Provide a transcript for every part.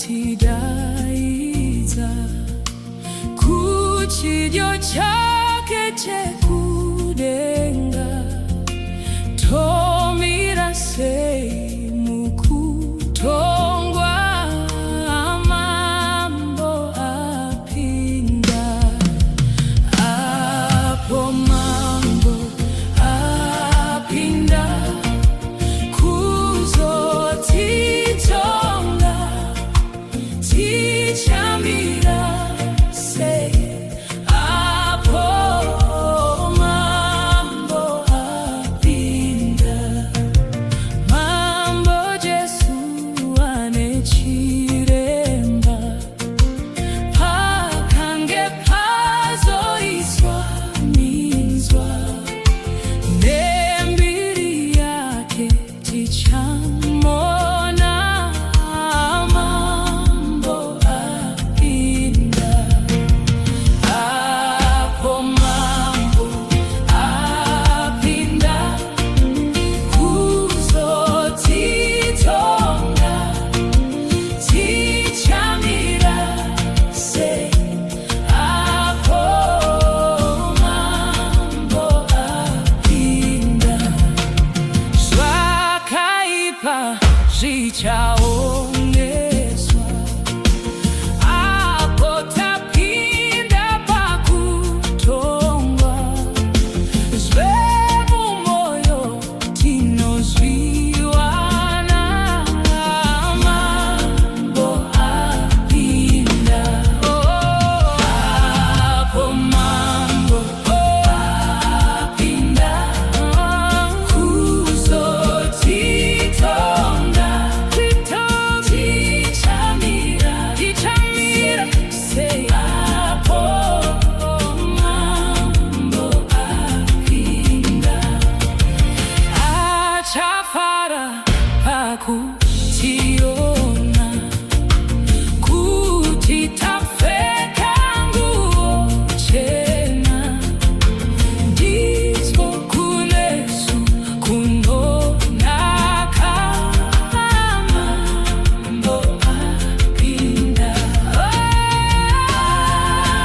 tidaiza kuchidyo chake chekudenga tomira sei mukutongwa mambo apinda apo mambo apinda kuzotitonga tichamira sei apo mambo apinda mambo Jesu anechiremba pakange pazoiswa minzwa nembiri yake tichamona mambo apinda apo mambo apinda kuzotitonga tichamira sei apo mambo apinda zvakaipa zvichaoneswa apo tapinda pakutongwa zvemumoyo tinozviwana mambo apinda apo mambo apinda kuzotitonga tichamira sei apo mambo apinda achafara pakutiona kuti tapfeka nguo chena ndizvo kunesu kunonaka mambo apinda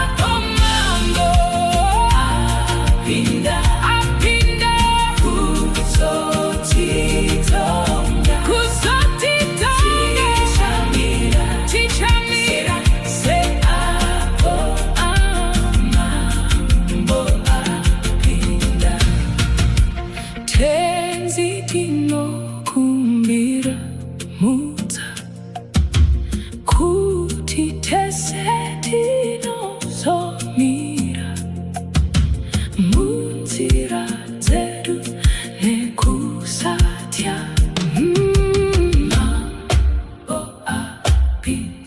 apo mambo apinda kuzotitonga tichamira sei apo mambo apinda tenzi tinokumbira mudza kuti tese tinozomira munzira dzedu nekusatya mambo apinda.